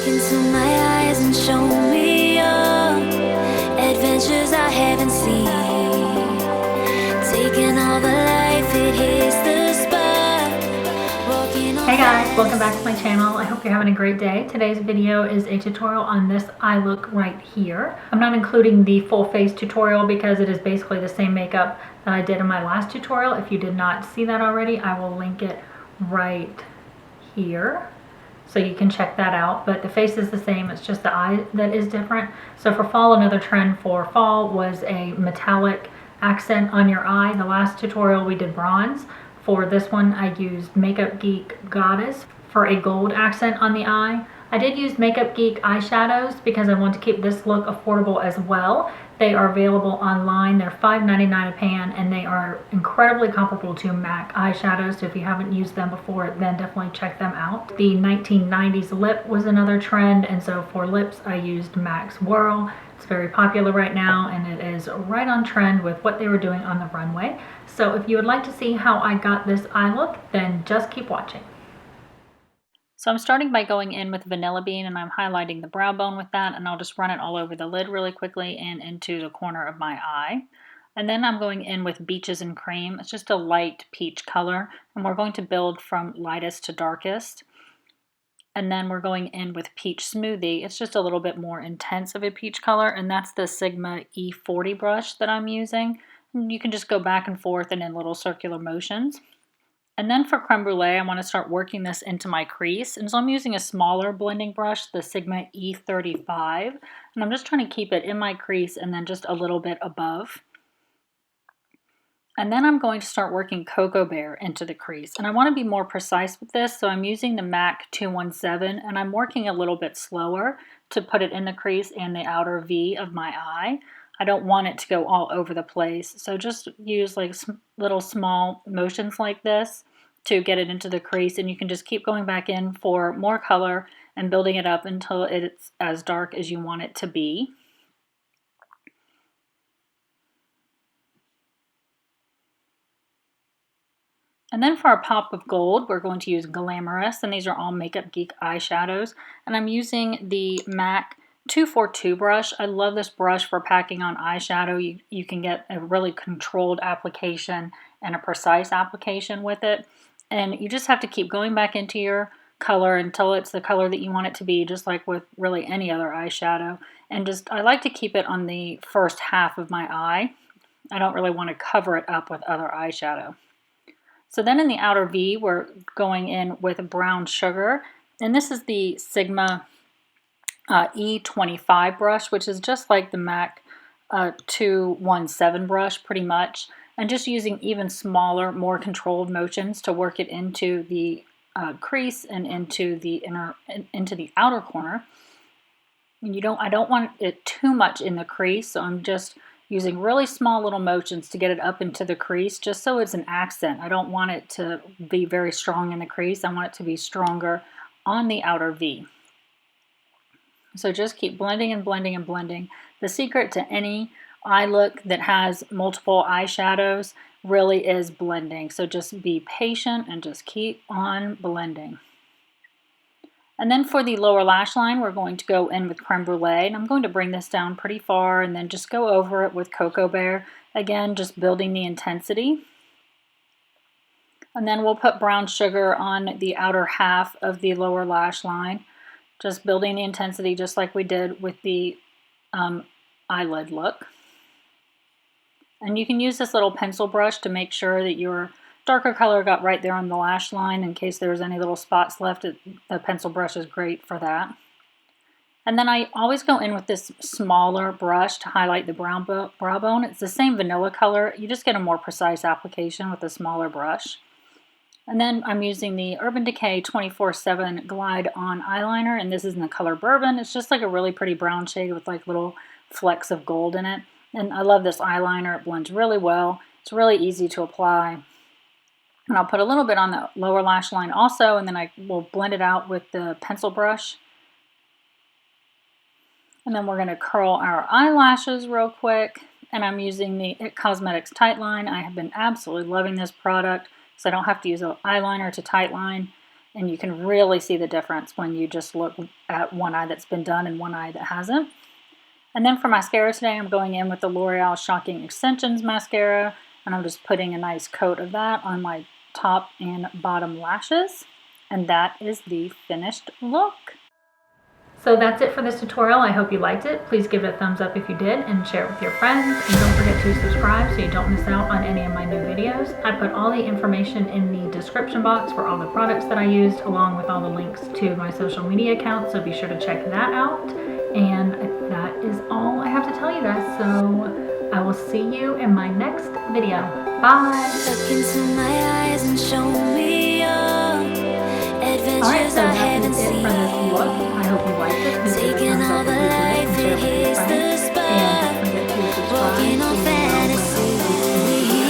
into my eyes and show me your adventures I haven't seen. Taking all the life, it hits the spot. Hey guys, welcome back to my channel. I hope you're having a great day. Today's video is a tutorial on this eye look right here. I'm not including the full face tutorial because it is basically the same makeup that I did in my last tutorial. If you did not see that already, I will link it right here, so you can check that out. But the face is the same, it's just the eye that is different. So for fall, another trend for fall was a metallic accent on your eye. The last tutorial we did bronze. For this one I used Makeup Geek Goddess for a gold accent on the eye. I did use Makeup Geek eyeshadows because I want to keep this look affordable as well. They are available online. They're $5.99 a pan and they are incredibly comparable to MAC eyeshadows. So if you haven't used them before, then definitely check them out. The 1990s lip was another trend, and so for lips I used MAC's Whirl. It's very popular right now and it is right on trend with what they were doing on the runway. So if you would like to see how I got this eye look, then just keep watching. So I'm starting by going in with Vanilla Bean and I'm highlighting the brow bone with that, and I'll just run it all over the lid really quickly and into the corner of my eye. And then I'm going in with Beaches and Cream. It's just a light peach color and we're going to build from lightest to darkest. And then we're going in with Peach Smoothie. It's just a little bit more intense of a peach color, and that's the Sigma E40 brush that I'm using. And you can just go back and forth and in little circular motions. And then for Creme Brûlée, I want to start working this into my crease. And so I'm using a smaller blending brush, the Sigma E35. And I'm just trying to keep it in my crease and then just a little bit above. And then I'm going to start working Cocoa Bear into the crease. And I want to be more precise with this, so I'm using the MAC 217 and I'm working a little bit slower to put it in the crease and the outer V of my eye. I don't want it to go all over the place, so just use like little small motions like this to get it into the crease, and you can just keep going back in for more color and building it up until it's as dark as you want it to be. And then for our pop of gold, we're going to use Glamorous, and these are all Makeup Geek eyeshadows. And I'm using the MAC 242 brush. I love this brush for packing on eyeshadow. You can get a really controlled application and a precise application with it. And you just have to keep going back into your color until it's the color that you want it to be, just like with really any other eyeshadow. And I like to keep it on the first half of my eye. I don't really want to cover it up with other eyeshadow. So then in the outer V, we're going in with brown sugar. And this is the Sigma E25 brush, which is just like the MAC 217 brush pretty much. And just using even smaller, more controlled motions to work it into the crease and into the outer corner. And I don't want it too much in the crease, so I'm just using really small little motions to get it up into the crease, just so it's an accent. I don't want it to be very strong in the crease. I want it to be stronger on the outer V. So just keep blending and blending and blending. The secret to any eye look that has multiple eyeshadows really is blending. So just be patient and just keep on blending. And then for the lower lash line, we're going to go in with Creme Brûlée, and I'm going to bring this down pretty far and then just go over it with Cocoa Bear. Again, just building the intensity. And then we'll put brown sugar on the outer half of the lower lash line, just building the intensity just like we did with the eyelid look. And you can use this little pencil brush to make sure that your darker color got right there on the lash line. In case there's any little spots left, the pencil brush is great for that. And then I always go in with this smaller brush to highlight the brow bone. It's the same vanilla color. You just get a more precise application with a smaller brush. And then I'm using the Urban Decay 24/7 Glide On Eyeliner, and this is in the color Bourbon. It's just like a really pretty brown shade with like little flecks of gold in it. And I love this eyeliner. It blends really well. It's really easy to apply. And I'll put a little bit on the lower lash line also, and then I will blend it out with the pencil brush. And then we're going to curl our eyelashes real quick. And I'm using the IT Cosmetics Tightline. I have been absolutely loving this product, so I don't have to use an eyeliner to tightline. And you can really see the difference when you just look at one eye that's been done and one eye that hasn't. And then for mascara today, I'm going in with the L'Oreal Shocking Extensions mascara, and I'm just putting a nice coat of that on my top and bottom lashes. And that is the finished look. So that's it for this tutorial. I hope you liked it. Please give it a thumbs up if you did and share it with your friends. And don't forget to subscribe so you don't miss out on any of my new videos. I put all the information in the description box for all the products that I used, along with all the links to my social media accounts, so be sure to check that out. And that is all I have to tell you guys. So I will see you in my next video. Bye!